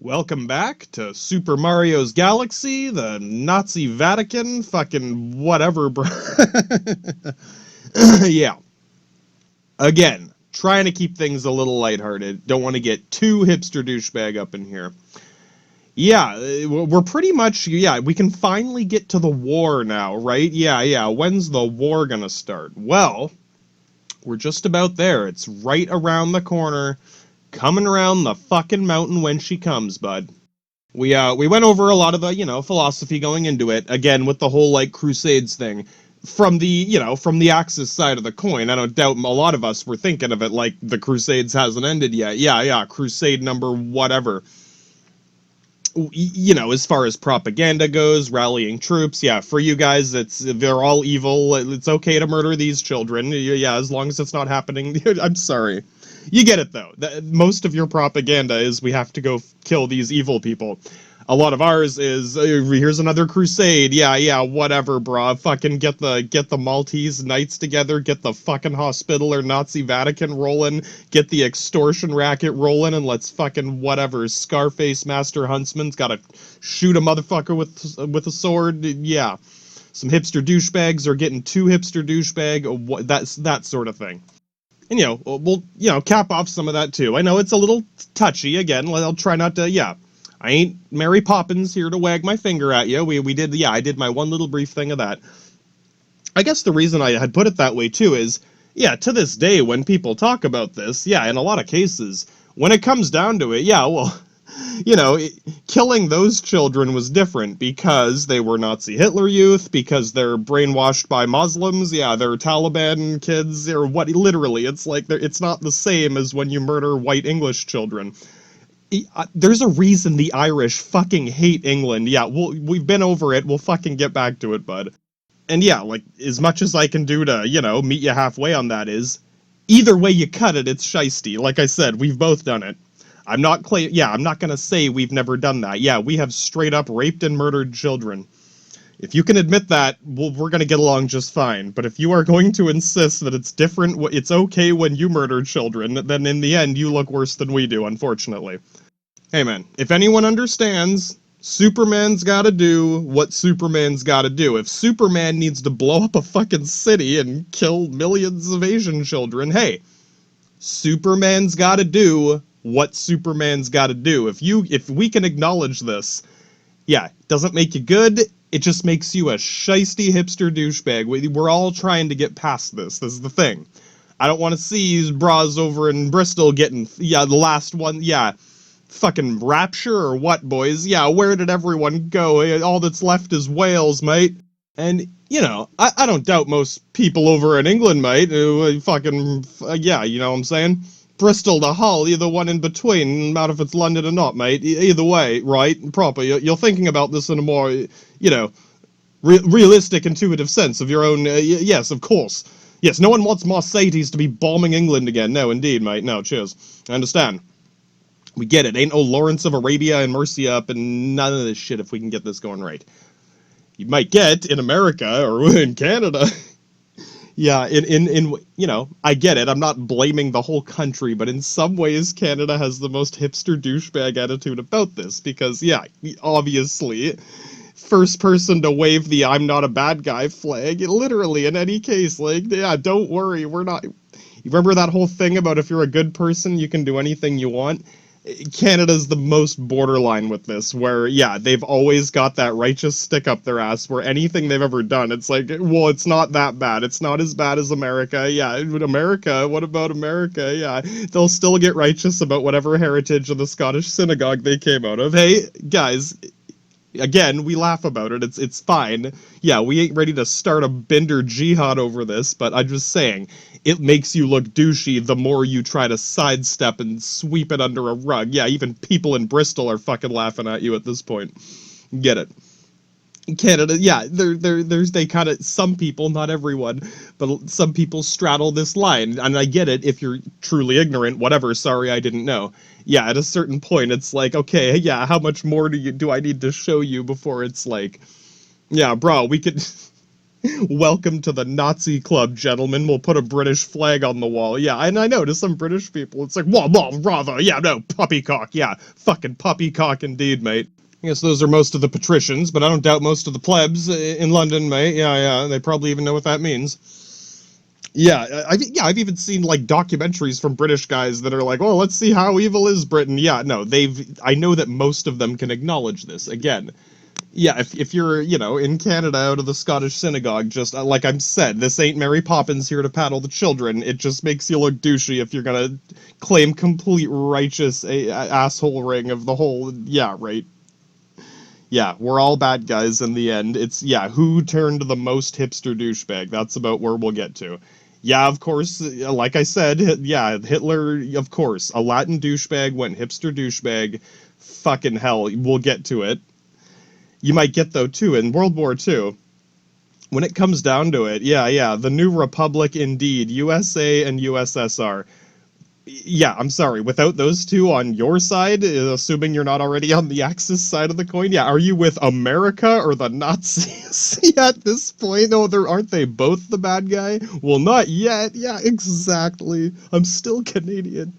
Welcome back to Super Mario's Galaxy, the Nazi Vatican, fucking whatever, bro. Yeah. Again, trying to keep things a little lighthearted. Don't want to get too hipster douchebag up in here. Yeah, we're pretty much, we can finally get to the war now, right? Yeah. When's the war gonna start? Well, we're just about there. It's right around the corner, coming around the fucking mountain when she comes, bud. We went over a lot of the, philosophy going into it, again, with the whole, Crusades thing. From the Axis side of the coin, I don't doubt a lot of us were thinking of it like the Crusades hasn't ended yet. Yeah, Crusade number whatever. As far as propaganda goes, rallying troops, yeah, for you guys, they're all evil. It's okay to murder these children. Yeah, as long as it's not happening. I'm sorry. You get it, though. Most of your propaganda is we have to go kill these evil people. A lot of ours is, here's another crusade. Yeah, whatever, brah. Fucking get the Maltese Knights together, get the fucking hospital or Nazi Vatican rolling, get the extortion racket rolling, and let's fucking whatever. Scarface Master Huntsman's gotta shoot a motherfucker with a sword. Yeah. Some hipster douchebags are getting too hipster douchebag. That's that sort of thing. And, we'll, cap off some of that, too. I know it's a little touchy, again. I'll try not to, I ain't Mary Poppins here to wag my finger at you. I did my one little brief thing of that. I guess the reason I had put it that way, too, is, to this day, when people talk about this, in a lot of cases, when it comes down to it, killing those children was different because they were Nazi Hitler youth, because they're brainwashed by Muslims, they're Taliban kids, or what, literally, it's like, it's not the same as when you murder white English children. There's a reason the Irish fucking hate England. We've been over it, we'll fucking get back to it, bud. And as much as I can do to, meet you halfway on that is, either way you cut it, it's shiesty. Like I said, we've both done it. I'm not gonna say we've never done that. Yeah, we have straight up raped and murdered children. If you can admit that, we're gonna get along just fine. But if you are going to insist that it's different, it's okay when you murder children, then in the end you look worse than we do, unfortunately. Hey man, if anyone understands, Superman's gotta do what Superman's gotta do. If Superman needs to blow up a fucking city and kill millions of Asian children, hey, Superman's gotta do what Superman's gotta do. If we can acknowledge this, it doesn't make you good, it just makes you a shiesty hipster douchebag. We're all trying to get past this. This is the thing. I don't want to see these bras over in Bristol getting, the last one, fucking Rapture or what, boys? Where did everyone go? All that's left is Wales, mate. And, I don't doubt most people over in England, mate, fucking, you know what I'm saying? Bristol to Hull, either one in between, out if it's London or not, mate. Either way, right? Proper. You're thinking about this in a more, realistic, intuitive sense of your own, yes, of course. Yes, no one wants Mercedes to be bombing England again. No, indeed, mate. No, cheers. I understand. We get it. Ain't no Lawrence of Arabia and Mercia up and none of this shit if we can get this going right. You might get in America or in Canada. I get it. I'm not blaming the whole country, but in some ways, Canada has the most hipster douchebag attitude about this because, obviously, first person to wave the I'm not a bad guy flag, literally, in any case, don't worry, we're not... You remember that whole thing about if you're a good person, you can do anything you want? Canada's the most borderline with this, where, they've always got that righteous stick up their ass where anything they've ever done, it's like, well, it's not that bad. It's not as bad as America. America, what about America? They'll still get righteous about whatever heritage of the Scottish synagogue they came out of. Hey, guys, again, we laugh about it. It's fine. We ain't ready to start a Binder jihad over this, but I'm just saying, it makes you look douchey the more you try to sidestep and sweep it under a rug. Even people in Bristol are fucking laughing at you at this point. Get it. Canada, they kind of, some people, not everyone, but some people straddle this line, and I get it if you're truly ignorant, whatever, sorry I didn't know. At a certain point, it's like, okay, how much more do I need to show you before it's like, bro, we could... Welcome to the Nazi club, gentlemen. We'll put a British flag on the wall. Yeah, and I know to some British people, it's like, wah, wah, rather. Yeah, no, puppycock. Yeah, fucking puppycock indeed, mate. I guess those are most of the patricians, but I don't doubt most of the plebs in London, mate. Yeah, they probably even know what that means. Yeah, I've even seen like documentaries from British guys that are like, "Oh, let's see how evil is Britain." Yeah, no, I know that most of them can acknowledge this. Again, yeah, if you're, in Canada out of the Scottish synagogue, just like I'm said, this ain't Mary Poppins here to paddle the children. It just makes you look douchey if you're gonna claim complete righteous asshole ring of the whole. Yeah, right. Yeah, we're all bad guys in the end. It's, yeah, who turned the most hipster douchebag? That's about where we'll get to. Yeah, of course, like I said, yeah, Hitler, of course, a Latin douchebag went hipster douchebag. Fucking hell, we'll get to it. You might get, though, too, in World War II, when it comes down to it, yeah, the new republic indeed, USA and USSR. Yeah, I'm sorry. Without those two on your side, assuming you're not already on the Axis side of the coin, yeah, are you with America or the Nazis? Yeah, at this point, no, aren't they both the bad guy? Well, not yet. Yeah, exactly. I'm still Canadian.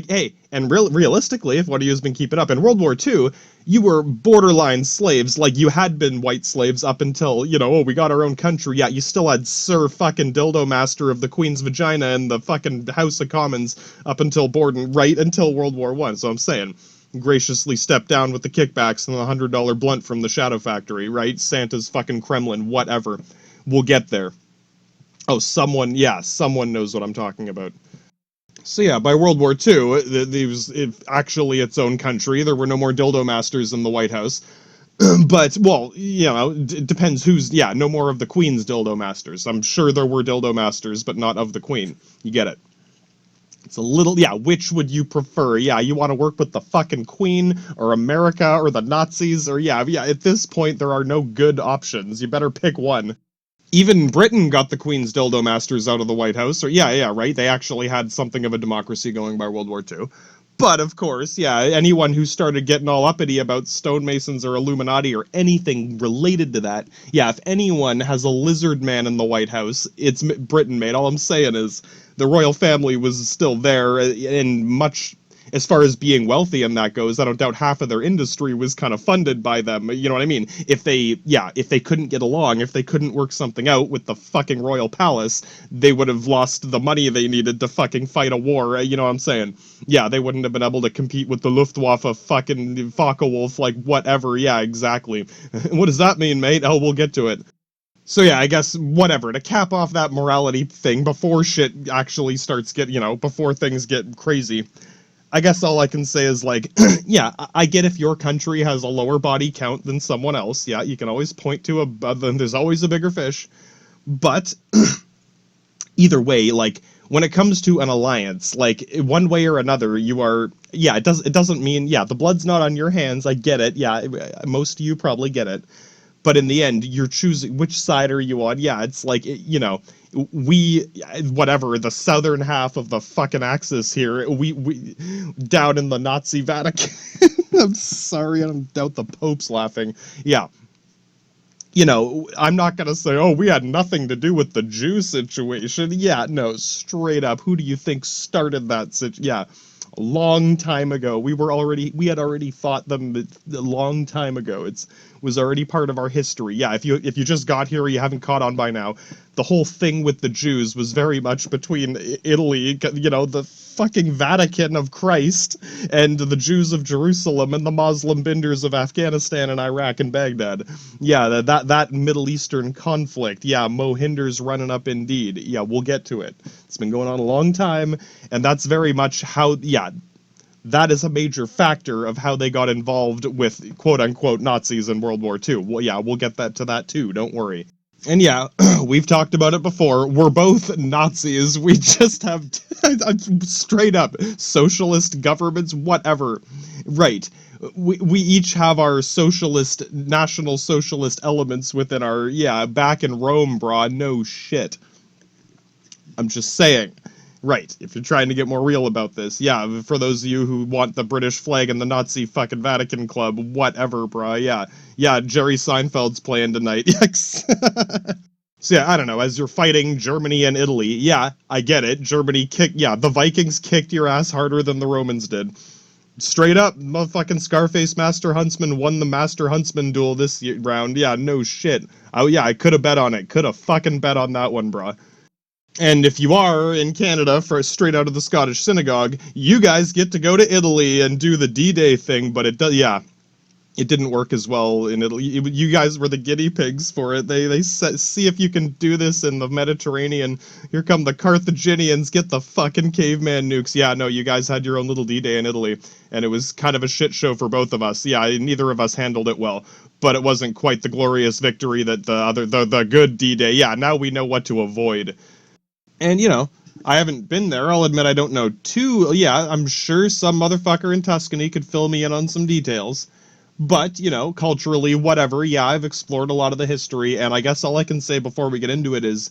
Hey, and realistically, if one of you has been keeping up, in World War II, you were borderline slaves, like you had been white slaves up until, oh, we got our own country. Yeah, you still had Sir fucking Dildo Master of the Queen's Vagina and the fucking House of Commons up until Borden, right until World War One. So I'm saying, graciously stepped down with the kickbacks and the $100 blunt from the Shadow Factory, right? Santa's fucking Kremlin, whatever. We'll get there. Oh, someone knows what I'm talking about. So yeah, by World War II, it was actually its own country. There were no more dildo masters in the White House. But, well, it depends who's, yeah, no more of the Queen's dildo masters. I'm sure there were dildo masters, but not of the Queen. You get it. It's a little, yeah, which would you prefer? Yeah, you want to work with the fucking Queen, or America, or the Nazis, or yeah, at this point, there are no good options. You better pick one. Even Britain got the Queen's dildo masters out of the White House, or yeah, right, they actually had something of a democracy going by World War II. But of course, yeah, anyone who started getting all uppity about stonemasons or Illuminati or anything related to that, yeah, if anyone has a lizard man in the White House, it's Britain, mate. All I'm saying is the royal family was still there, and much as far as being wealthy and that goes, I don't doubt half of their industry was kind of funded by them. You know what I mean? If they couldn't get along, if they couldn't work something out with the fucking royal palace, they would have lost the money they needed to fucking fight a war. You know what I'm saying? Yeah, they wouldn't have been able to compete with the Luftwaffe, fucking Focke-Wulf, like whatever. Yeah, exactly. What does that mean, mate? Oh, we'll get to it. So yeah, I guess whatever, to cap off that morality thing before shit actually starts before things get crazy. I guess all I can say is, like, yeah, I get if your country has a lower body count than someone else. Yeah, you can always point to there's always a bigger fish. But either way, like, when it comes to an alliance, like, one way or another, it doesn't mean, yeah, the blood's not on your hands. I get it. Yeah, most of you probably get it. But in the end, you're choosing which side are you on. Yeah, it's like, whatever, the southern half of the fucking axis here, we down in the Nazi Vatican. I'm sorry, I don't doubt the Pope's laughing. Yeah. I'm not going to say, oh, we had nothing to do with the Jew situation. Yeah, no, straight up. Who do you think started that situation? Yeah, a long time ago. We had already fought them a long time ago. It was already part of our history. Yeah, if you just got here or you haven't caught on by now, the whole thing with the Jews was very much between Italy, the fucking Vatican of Christ, and the Jews of Jerusalem and the Muslim binders of Afghanistan and Iraq and Baghdad. Yeah, that Middle Eastern conflict. Yeah, Mohinder's running up indeed. Yeah, we'll get to it. It's been going on a long time, and that's very much how, yeah, that is a major factor of how they got involved with quote-unquote Nazis in World War II. Well, yeah, we'll get to that too, don't worry. And yeah, we've talked about it before. We're both Nazis. We just have straight up socialist governments, whatever. Right. We each have our national socialist elements within our, yeah, back in Rome, brah, no shit. I'm just saying. Right, if you're trying to get more real about this. Yeah, for those of you who want the British flag and the Nazi fucking Vatican Club, whatever, bruh, yeah. Yeah, Jerry Seinfeld's playing tonight. Yes. So yeah, I don't know, as you're fighting Germany and Italy, yeah, I get it. The Vikings kicked your ass harder than the Romans did. Straight up, motherfucking Scarface Master Huntsman won the Master Huntsman duel this round. Yeah, no shit. Oh yeah, I could have bet on it. Could have fucking bet on that one, bruh. And if you are in Canada for straight out of the Scottish synagogue, you guys get to go to Italy and do the D-Day thing, but it does, yeah, it didn't work as well in Italy. You guys were the guinea pigs for it. They see if you can do this in the Mediterranean. Here come the Carthaginians, get the fucking caveman nukes. Yeah, no, you guys had your own little D-Day in Italy, and it was kind of a shit show for both of us. Yeah, neither of us handled it well, but it wasn't quite the glorious victory that the good D-Day. Yeah, now we know what to avoid. And, I haven't been there. I'll admit I don't know too. Yeah, I'm sure some motherfucker in Tuscany could fill me in on some details. But, culturally, whatever, yeah, I've explored a lot of the history, and I guess all I can say before we get into it is,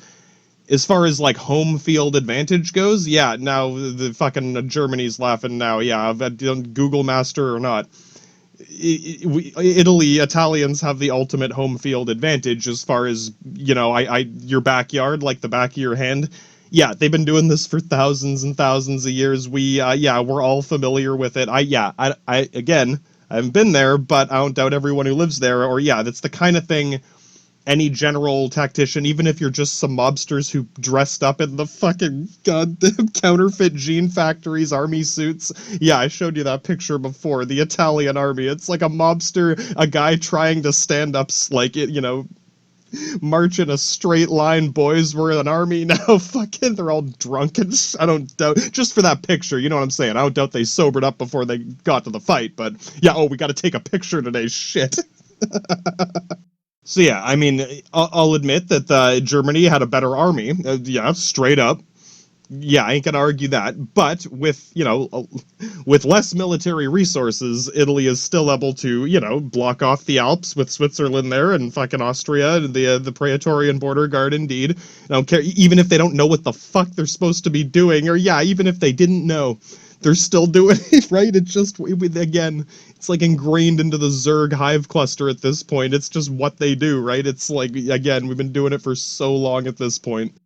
as far as, like, home field advantage goes, yeah, now the fucking Germany's laughing now, yeah, I've done Google Master or not. Italians have the ultimate home field advantage as far as, your backyard, like the back of your hand. Yeah, they've been doing this for thousands and thousands of years. We're all familiar with it. Again, I haven't been there, but I don't doubt everyone who lives there. Or, yeah, that's the kind of thing any general tactician, even if you're just some mobsters who dressed up in the fucking goddamn counterfeit jean factories, army suits. Yeah, I showed you that picture before. The Italian army. It's like a mobster, a guy trying to stand up, like, march in a straight line, boys. We're an army now. Fucking, they're all drunk and I don't doubt, just for that picture, you know what I'm saying? I don't doubt they sobered up before they got to the fight, but yeah, we got to take a picture today, shit. So yeah, I mean, I'll admit that Germany had a better army, yeah, straight up. Yeah, I ain't gonna argue that. But with, with less military resources, Italy is still able to, block off the Alps with Switzerland there and fucking Austria and the Praetorian Border Guard, indeed. I don't care, even if they don't know what the fuck they're supposed to be doing, or yeah, even if they didn't know, they're still doing it, right? It's just, again, it's like ingrained into the Zerg hive cluster at this point. It's just what they do, right? It's like, again, we've been doing it for so long at this point.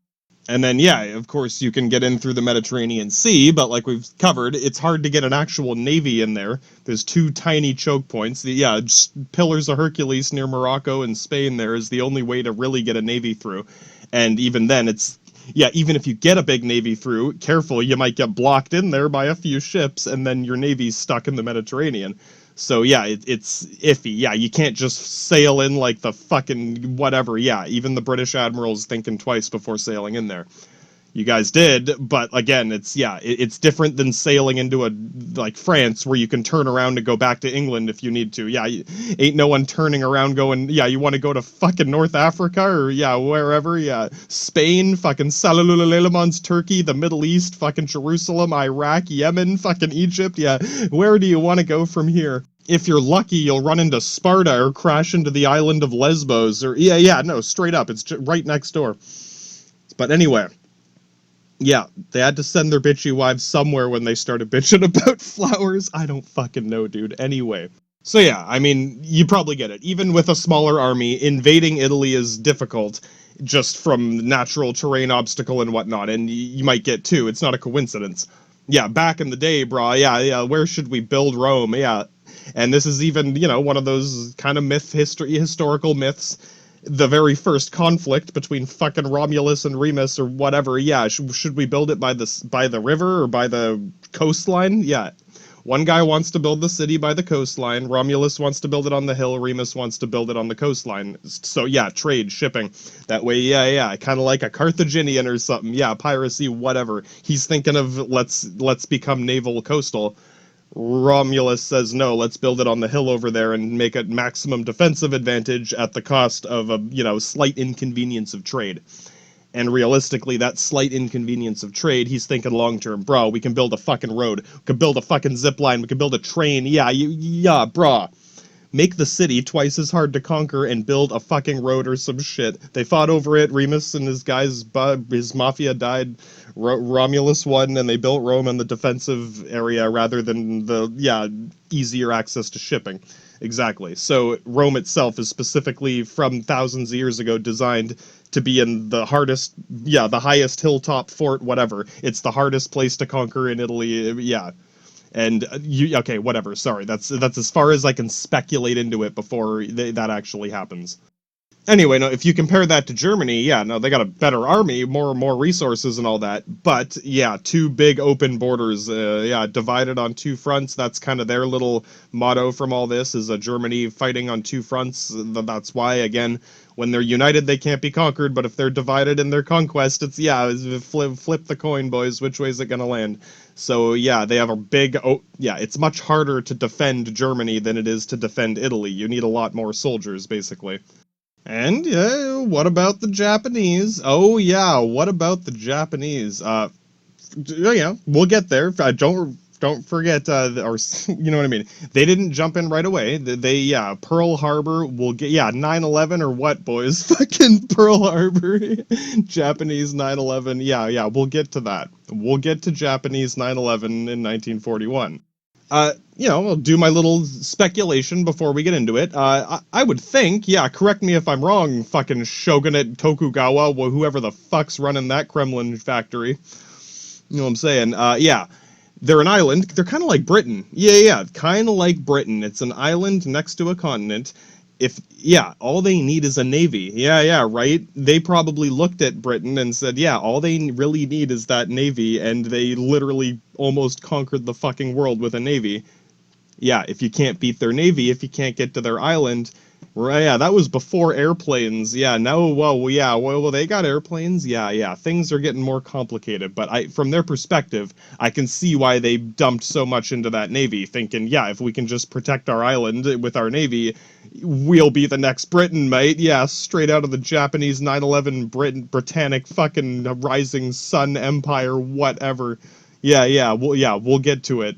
And then, yeah, of course, you can get in through the Mediterranean Sea, but like we've covered, it's hard to get an actual navy in there. There's two tiny choke points. Just Pillars of Hercules near Morocco and Spain there is the only way to really get a navy through. And even then, even if you get a big navy through, careful, you might get blocked in there by a few ships, and then your navy's stuck in the Mediterranean. So yeah, it's iffy. Yeah, you can't just sail in like the fucking whatever. Yeah, even the British admirals thinking twice before sailing in there. You guys did, but again, it's different than sailing into like France where you can turn around and go back to England if you need to. Yeah, ain't no one turning around going, yeah, you want to go to fucking North Africa or yeah, wherever. Yeah, Spain, fucking Salalulalemons, Turkey, the Middle East, fucking Jerusalem, Iraq, Yemen, fucking Egypt. Yeah, where do you want to go from here? If you're lucky, you'll run into Sparta or crash into the island of Lesbos or no, straight up, it's right next door. But anyway. Yeah, they had to send their bitchy wives somewhere when they started bitching about flowers. I don't fucking know, dude. Anyway. So yeah, I mean, you probably get it. Even with a smaller army, invading Italy is difficult just from natural terrain obstacle and whatnot, and you might get two. It's not a coincidence. Yeah, back in the day, brah, yeah, where should we build Rome? Yeah. And this is even, one of those kind of historical myths. The very first conflict between fucking Romulus and Remus or whatever, yeah, should we build it by the river or by the coastline? Yeah. One guy wants to build the city by the coastline, Romulus wants to build it on the hill, Remus wants to build it on the coastline. So yeah, trade, shipping. That way, yeah, kind of like a Carthaginian or something. Yeah, piracy, whatever. He's thinking of let's become naval coastal. Romulus says, no, let's build it on the hill over there and make it maximum defensive advantage at the cost of a, slight inconvenience of trade. And realistically, that slight inconvenience of trade, he's thinking long-term, bro, we can build a fucking road, we can build a fucking zip line, we can build a train, yeah, bro. Make the city twice as hard to conquer and build a fucking road or some shit. They fought over it, Remus and his guys, his mafia died, Romulus won, and they built Rome in the defensive area rather than the, easier access to shipping. exactly. So Rome itself is specifically from thousands of years ago designed to be in the hardest, yeah, the highest hilltop fort, whatever. It's the hardest place to conquer in Italy, yeah. And you, okay, whatever. Sorry, that's as far as I can speculate into it before that actually happens. Anyway, no, if you compare that to Germany, yeah, no, they got a better army, more resources and all that. But yeah, two big open borders, yeah, divided on two fronts. That's kind of their little motto from all this is a Germany fighting on two fronts. That's why, again, when they're united, they can't be conquered. But if they're divided in their conquest, it's yeah, flip the coin, boys. Which way is it gonna land? So yeah, they have a big. Oh, yeah, it's much harder to defend Germany than it is to defend Italy. You need a lot more soldiers, basically. And yeah, what about the Japanese? Oh yeah, what about the Japanese? Yeah, we'll get there. Don't forget, or you know what I mean. They didn't jump in right away. Yeah, Pearl Harbor. We'll get yeah 9/11 or what, boys? Fucking Pearl Harbor, Japanese 9/11. Yeah, yeah, we'll get to that. We'll get to Japanese 9/11 in 1941. I'll do my little speculation before we get into it. I would think, yeah, correct me if I'm wrong, fucking Shogunate Tokugawa, whoever the fuck's running that Kremlin factory. You know what I'm saying? Yeah, they're an island. They're kind of like Britain. Yeah, kind of like Britain. It's an island next to a continent. Yeah, all they need is a navy. Yeah, right? They probably looked at Britain and said, yeah, all they really need is that navy, and they literally almost conquered the fucking world with a navy. Yeah, if you can't beat their navy, if you can't get to their island, right? Yeah, that was before airplanes. Yeah, now, well, they got airplanes. Yeah, things are getting more complicated. But from their perspective, I can see why they dumped so much into that navy, thinking, yeah, if we can just protect our island with our navy, we'll be the next Britain, mate. Yeah, straight out of the Japanese 9/11 Britannic fucking rising sun empire, whatever. We'll get to it.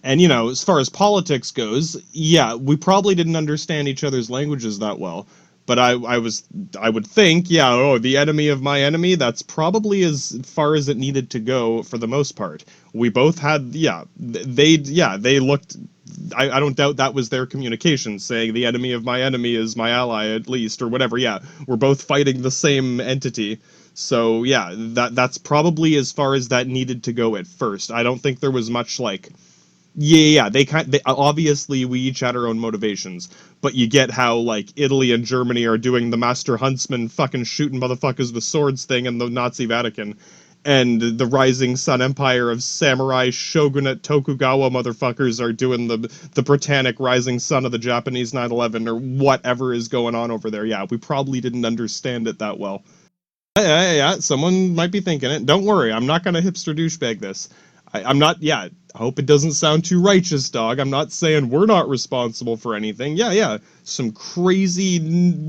And, as far as politics goes, yeah, we probably didn't understand each other's languages that well. But I would think, yeah, oh, the enemy of my enemy, that's probably as far as it needed to go for the most part. We both had, they looked, I don't doubt that was their communication, saying the enemy of my enemy is my ally, at least, or whatever. Yeah, we're both fighting the same entity. So, yeah, that's probably as far as that needed to go at first. I don't think there was much, like, yeah, they obviously we each had our own motivations, but you get how like Italy and Germany are doing the Master Huntsman fucking shooting motherfuckers with swords thing in the Nazi Vatican, and the Rising Sun Empire of samurai shogunate Tokugawa motherfuckers are doing the Britannic Rising Sun of the Japanese 9/11 or whatever is going on over there. Yeah, we probably didn't understand it that well. Yeah, someone might be thinking it. Don't worry, I'm not gonna hipster douchebag this. I'm not, yeah, I hope it doesn't sound too righteous, dog. I'm not saying we're not responsible for anything. Yeah, some crazy,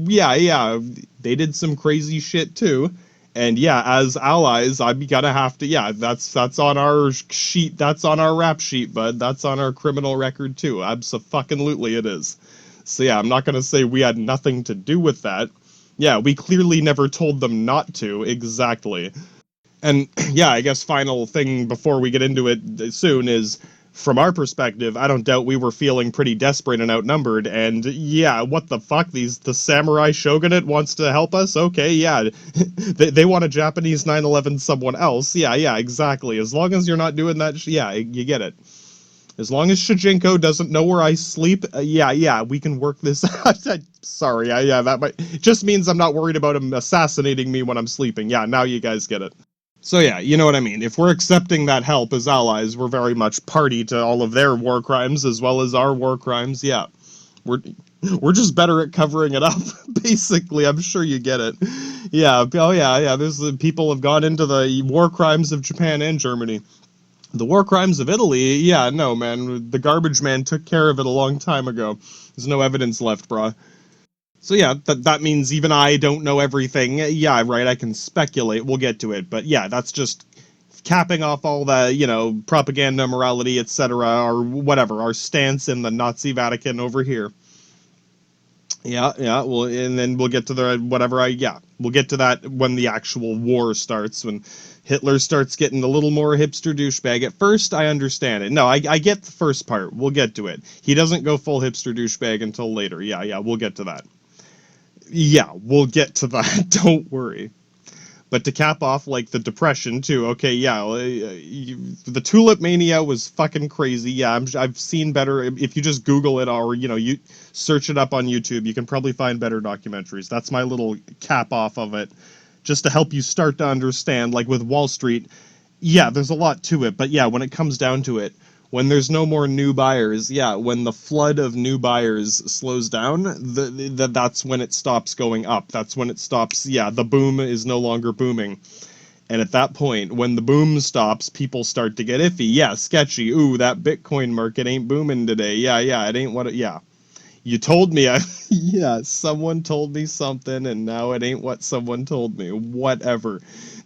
yeah, they did some crazy shit too. And yeah, as allies, I'm gonna have to, yeah, that's on our sheet, that's on our rap sheet, bud. That's on our criminal record too. Abso-fucking-lutely it is. So yeah, I'm not gonna say we had nothing to do with that. Yeah, we clearly never told them not to, exactly. And yeah, I guess final thing before we get into it soon is, from our perspective, I don't doubt we were feeling pretty desperate and outnumbered. And yeah, what the fuck? The samurai shogunate wants to help us? Okay, yeah. they want a Japanese 9/11 someone else. Yeah, exactly. As long as you're not doing that, yeah, you get it. As long as Shijinko doesn't know where I sleep, yeah, we can work this out. Sorry, yeah, that might just means I'm not worried about him assassinating me when I'm sleeping. Yeah, now you guys get it. So yeah, you know what I mean. If we're accepting that help as allies, we're very much party to all of their war crimes as well as our war crimes. Yeah, we're we're just better at covering it up. Basically, I'm sure you get it. Yeah. Oh yeah. There's people have gone into the war crimes of Japan and Germany. The war crimes of Italy. Yeah, no man. The garbage man took care of it a long time ago. There's no evidence left, brah. So yeah, that means even I don't know everything. Yeah, right, I can speculate. We'll get to it. But yeah, that's just capping off all the, propaganda, morality, etc., or whatever, our stance in the Nazi Vatican over here. Yeah, well, and then we'll get to we'll get to that when the actual war starts, when Hitler starts getting a little more hipster douchebag. At first, I understand it. No, I get the first part. We'll get to it. He doesn't go full hipster douchebag until later. Yeah, we'll get to that. Yeah, we'll get to that. Don't worry. But to cap off, like, the depression too. Okay, yeah, the tulip mania was fucking crazy. Yeah, I've seen better. If you just Google it, or you search it up on YouTube, you can probably find better documentaries. That's my little cap off of it, just to help you start to understand. Like with Wall Street, yeah, there's a lot to it, but yeah, when it comes down to it, when there's no more new buyers, yeah, when the flood of new buyers slows down, that's when it stops going up. That's when it stops. Yeah, the boom is no longer booming. And at that point, when the boom stops, people start to get iffy. Yeah, sketchy. Ooh, that Bitcoin market ain't booming today. Yeah, it ain't what it, yeah. You told me yeah, someone told me something and now it ain't what someone told me. Whatever.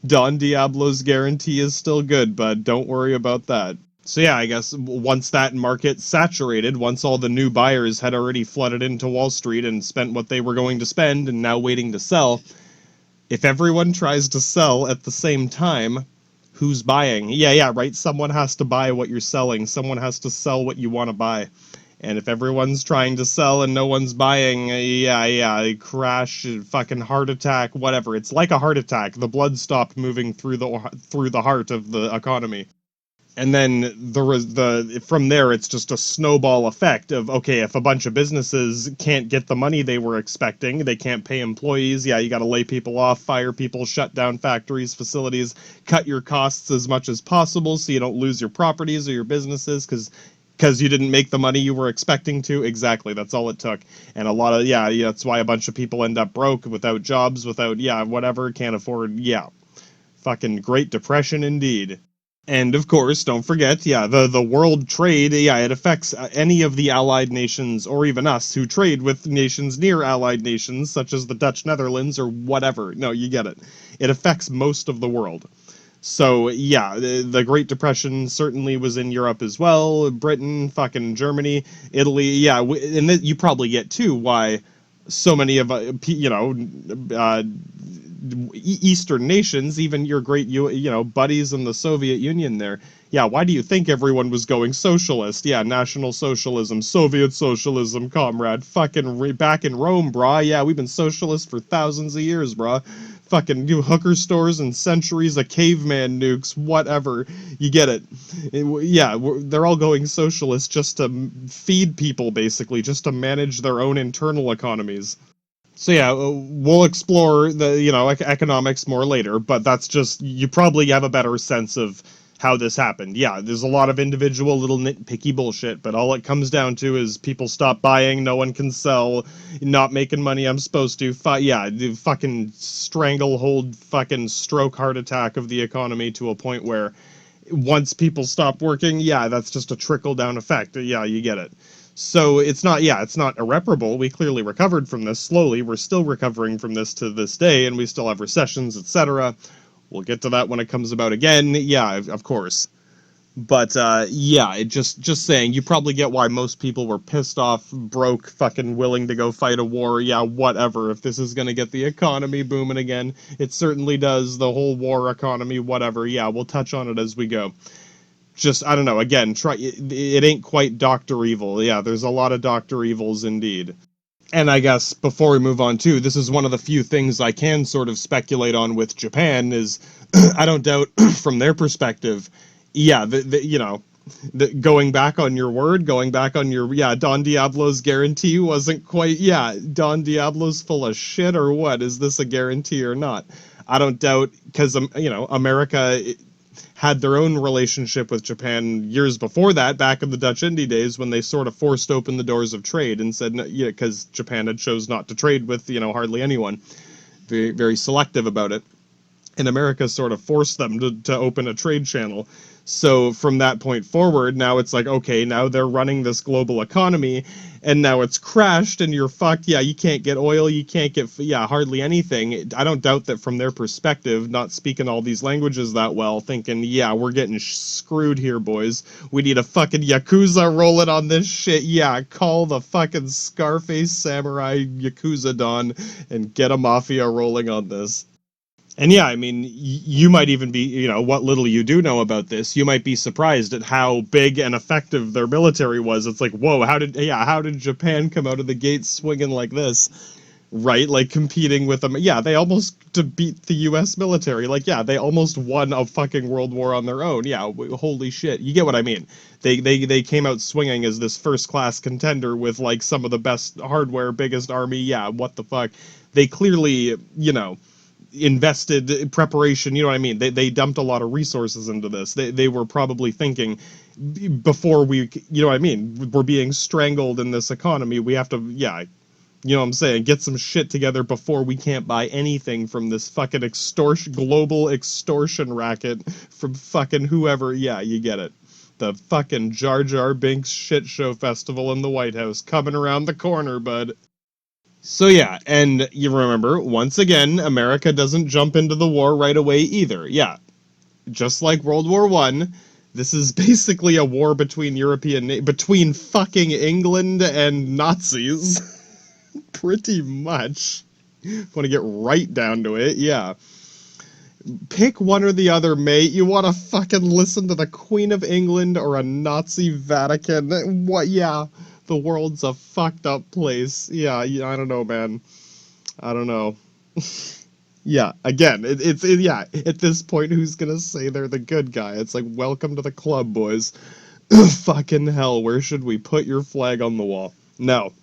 Don Diablo's guarantee is still good, but don't worry about that. So yeah, I guess once that market saturated, once all the new buyers had already flooded into Wall Street and spent what they were going to spend and now waiting to sell, if everyone tries to sell at the same time, who's buying? Yeah, right. Someone has to buy what you're selling. Someone has to sell what you want to buy. And if everyone's trying to sell and no one's buying, yeah, crash, fucking heart attack, whatever. It's like a heart attack. The blood stopped moving through the heart of the economy. And then the from there it's just a snowball effect of, okay, if a bunch of businesses can't get the money they were expecting, they can't pay employees, yeah, you got to lay people off, fire people, shut down factories, facilities, cut your costs as much as possible so you don't lose your properties or your businesses because you didn't make the money you were expecting to. Exactly, that's all it took. And a lot of, yeah, that's why a bunch of people end up broke, without jobs, without, yeah, whatever, can't afford, yeah, fucking Great Depression indeed. And of course, don't forget, yeah, the world trade, yeah, it affects any of the allied nations or even us who trade with nations near allied nations, such as the Dutch Netherlands or whatever. No, you get it. It affects most of the world. So, yeah, the Great Depression certainly was in Europe as well. Britain, fucking Germany, Italy, yeah, and you probably get too why so many of uh, Eastern nations, even your great buddies in the Soviet Union there. Yeah, why do you think everyone was going socialist? Yeah, National Socialism, Soviet Socialism, comrade. Fucking back in Rome, brah. Yeah, we've been socialist for thousands of years, brah. Fucking new hooker stores and centuries of caveman nukes, whatever. You get it. Yeah, they're all going socialist just to feed people, basically, just to manage their own internal economies. So yeah, we'll explore the economics more later, but that's just, you probably have a better sense of how this happened. Yeah, there's a lot of individual little nitpicky bullshit, but all it comes down to is people stop buying, no one can sell, not making money I'm supposed to. Yeah, the fucking stranglehold, fucking stroke heart attack of the economy to a point where once people stop working, yeah, that's just a trickle down effect. Yeah, you get it. So it's not irreparable. We clearly recovered from this slowly. We're still recovering from this to this day, and we still have recessions, etc. We'll get to that when it comes about again. Yeah, of course. But yeah, it just saying, you probably get why most people were pissed off, broke, fucking willing to go fight a war. Yeah, whatever. If this is gonna get the economy booming again, it certainly does. The whole war economy, whatever. Yeah, we'll touch on it as we go. Just, I don't know, again, try it ain't quite Dr. Evil. Yeah, there's a lot of Dr. Evils indeed. And I guess before we move on too, this is one of the few things I can sort of speculate on with Japan is I don't doubt from their perspective, yeah, going back on your word, going back on your, yeah, Don Diablo's guarantee wasn't quite, yeah, Don Diablo's full of shit or what? Is this a guarantee or not? I don't doubt, because, America had their own relationship with Japan years before that, back in the Dutch Indie days, when they sort of forced open the doors of trade and said, no, yeah, because Japan had chose not to trade with, hardly anyone, very, very selective about it. and America sort of forced them to open a trade channel. So from that point forward, now it's like, okay, now they're running this global economy, and now it's crashed, and you're fucked. Yeah, you can't get oil, you can't get, hardly anything. I don't doubt that from their perspective, not speaking all these languages that well, thinking, yeah, we're getting screwed here, boys. We need a fucking Yakuza rolling on this shit. Yeah, call the fucking Scarface Samurai Yakuza Don and get a mafia rolling on this. And yeah, I mean, you might even be, what little you do know about this, you might be surprised at how big and effective their military was. It's like, whoa, how did Japan come out of the gate swinging like this? Right? Like competing with them. Yeah, they almost beat the US military. Like, yeah, they almost won a fucking world war on their own. Yeah, holy shit. You get what I mean? They came out swinging as this first class contender with like some of the best hardware, biggest army. Yeah, what the fuck? They clearly, invested preparation, you know what I mean? They dumped a lot of resources into this. They were probably thinking before we, you know what I mean? We're being strangled in this economy. We have to, you know what I'm saying? Get some shit together before we can't buy anything from this fucking global extortion racket from fucking whoever. Yeah, you get it. The fucking Jar Jar Binks shit show festival in the White House coming around the corner, bud. So yeah, and you remember, once again, America doesn't jump into the war right away either. Yeah, just like World War One, this is basically a war between between fucking England and Nazis. Pretty much. Want to get right down to it, yeah. Pick one or the other, mate. You want to fucking listen to the Queen of England or a Nazi Vatican? What, yeah. The world's a fucked up place. Yeah, I don't know, man. I don't know. Yeah, again, yeah, at this point, who's gonna say they're the good guy? It's like, welcome to the club, boys. Fucking hell, where should we put your flag on the wall? No.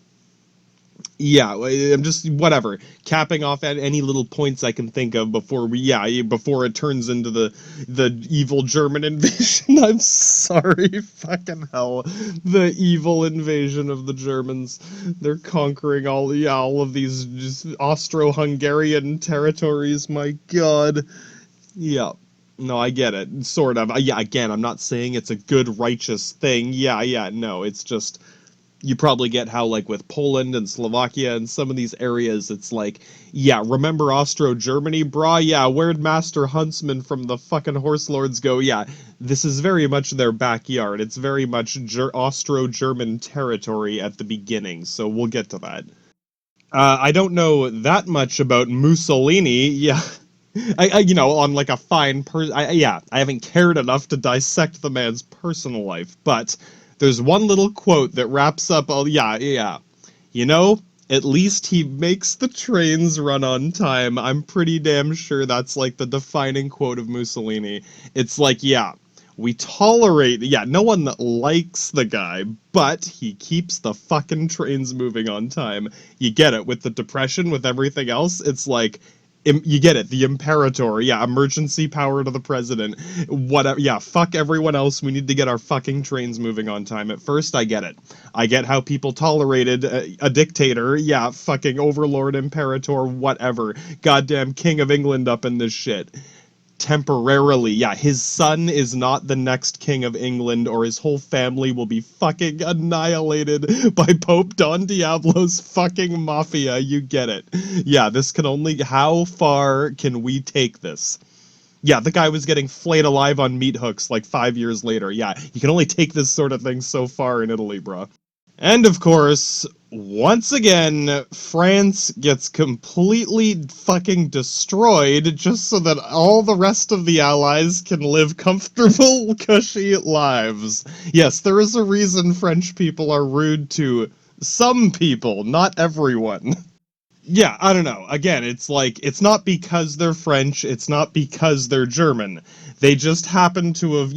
Yeah, I'm just, whatever, capping off at any little points I can think of before before it turns into the evil German invasion. I'm sorry, fucking hell. The evil invasion of the Germans. They're conquering all of these just Austro-Hungarian territories, my god. Yeah. No, I get it, sort of. Yeah, again, I'm not saying it's a good, righteous thing. Yeah, no, it's just... You probably get how, like, with Poland and Slovakia and some of these areas, it's like, yeah, remember Austro-Germany, brah? Yeah, where'd Master Huntsman from the fucking Horse Lords go? Yeah, this is very much their backyard. It's very much Austro-German territory at the beginning, so we'll get to that. I don't know that much about Mussolini, yeah. On like a fine I haven't cared enough to dissect the man's personal life, but... There's one little quote that wraps up all, yeah. At least he makes the trains run on time. I'm pretty damn sure that's like the defining quote of Mussolini. It's like, yeah, we tolerate, no one likes the guy, but he keeps the fucking trains moving on time. You get it, with the Depression, with everything else, it's like... You get it, the Imperator, emergency power to the president, whatever, fuck everyone else, we need to get our fucking trains moving on time. At first, I get it. I get how people tolerated a dictator, fucking overlord, Imperator, whatever, goddamn King of England up in this shit. Temporarily, his son is not the next King of England, or his whole family will be fucking annihilated by Pope Don Diablo's fucking mafia, you get it. Yeah, this can only... How far can we take this? Yeah, the guy was getting flayed alive on meat hooks like 5 years later. Yeah, you can only take this sort of thing so far in Italy, bruh. And of course, once again, France gets completely fucking destroyed just so that all the rest of the Allies can live comfortable, cushy lives. Yes, there is a reason French people are rude to some people, not everyone. Yeah, I don't know. Again, it's like, it's not because they're French, it's not because they're German. They just happen to have,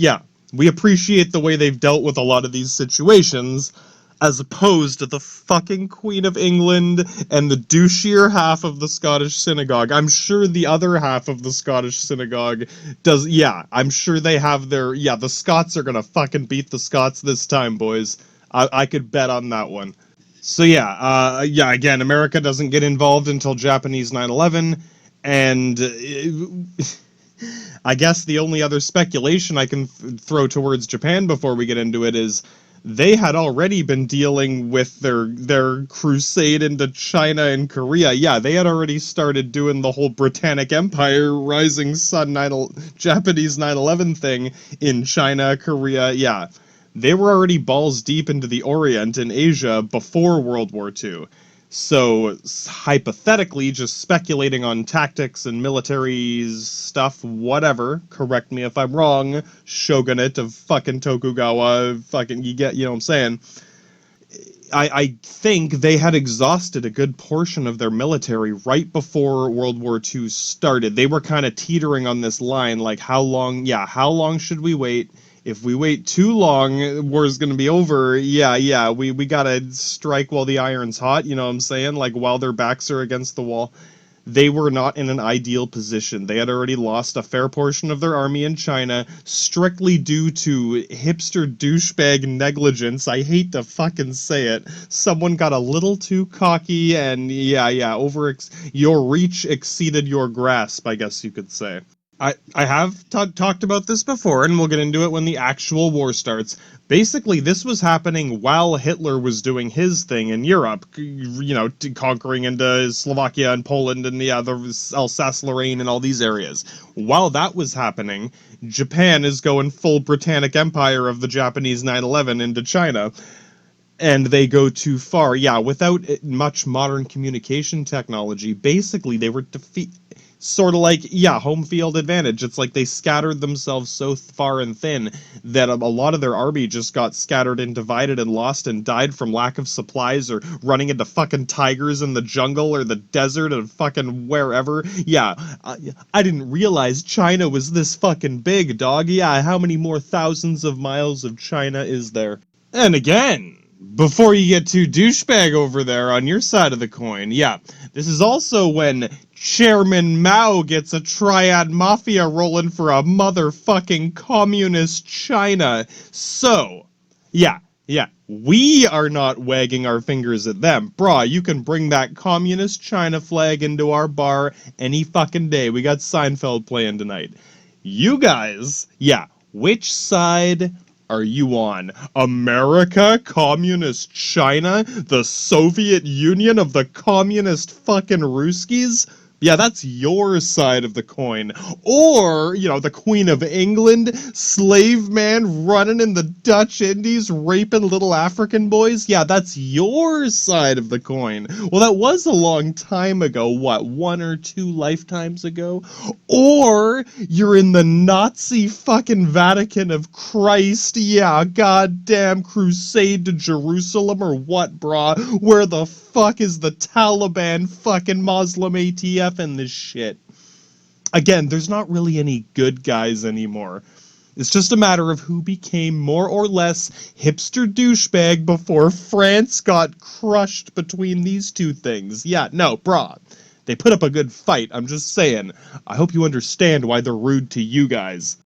we appreciate the way they've dealt with a lot of these situations, as opposed to the fucking Queen of England and the douchier half of the Scottish synagogue. I'm sure the other half of the Scottish synagogue does, I'm sure they have their, the Scots are gonna fucking beat the Scots this time, boys. I could bet on that one. So again, America doesn't get involved until Japanese 9/11, and I guess the only other speculation I can throw towards Japan before we get into it is they had already been dealing with their crusade into China and Korea. Yeah, they had already started doing the whole Britannic Empire Rising Sun Japanese 9/11 thing in China, Korea. Yeah, they were already balls deep into the Orient and Asia before World War II. So, hypothetically, just speculating on tactics and military stuff, whatever, correct me if I'm wrong, shogunate of fucking Tokugawa, fucking, you know what I'm saying? I think they had exhausted a good portion of their military right before World War II started. They were kind of teetering on this line, like, how long should we wait? If we wait too long, war's gonna be over. Yeah, we gotta strike while the iron's hot, you know what I'm saying? Like, while their backs are against the wall. They were not in an ideal position. They had already lost a fair portion of their army in China, strictly due to hipster douchebag negligence. I hate to fucking say it. Someone got a little too cocky, and your reach exceeded your grasp, I guess you could say. I have talked about this before, and we'll get into it when the actual war starts. Basically, this was happening while Hitler was doing his thing in Europe, you know, conquering into Slovakia and Poland and the Alsace-Lorraine and all these areas. While that was happening, Japan is going full Britannic Empire of the Japanese 9/11 into China. And they go too far. Yeah, without much modern communication technology, basically they were sort of like, home field advantage. It's like they scattered themselves so far and thin that a lot of their army just got scattered and divided and lost and died from lack of supplies or running into fucking tigers in the jungle or the desert and fucking wherever. Yeah, I didn't realize China was this fucking big, dog. Yeah, how many more thousands of miles of China is there? And again, before you get too douchebag over there on your side of the coin, this is also when Chairman Mao gets a triad mafia rolling for a motherfucking communist China. So, we are not wagging our fingers at them. Brah, you can bring that communist China flag into our bar any fucking day. We got Seinfeld playing tonight. You guys, which side are you on? America? Communist China? The Soviet Union of the communist fucking Ruskies? Yeah, that's your side of the coin. Or, the Queen of England, slave man running in the Dutch Indies, raping little African boys? Yeah, that's your side of the coin. Well, that was a long time ago. What, 1 or 2 lifetimes ago? Or you're in the Nazi fucking Vatican of Christ. Yeah, goddamn crusade to Jerusalem or what, brah? Where the fuck is the Taliban fucking Muslim ATF in this shit? Again, there's not really any good guys anymore. It's just a matter of who became more or less hipster douchebag before France got crushed between these two things. Yeah, no, brah. They put up a good fight, I'm just saying. I hope you understand why they're rude to you guys.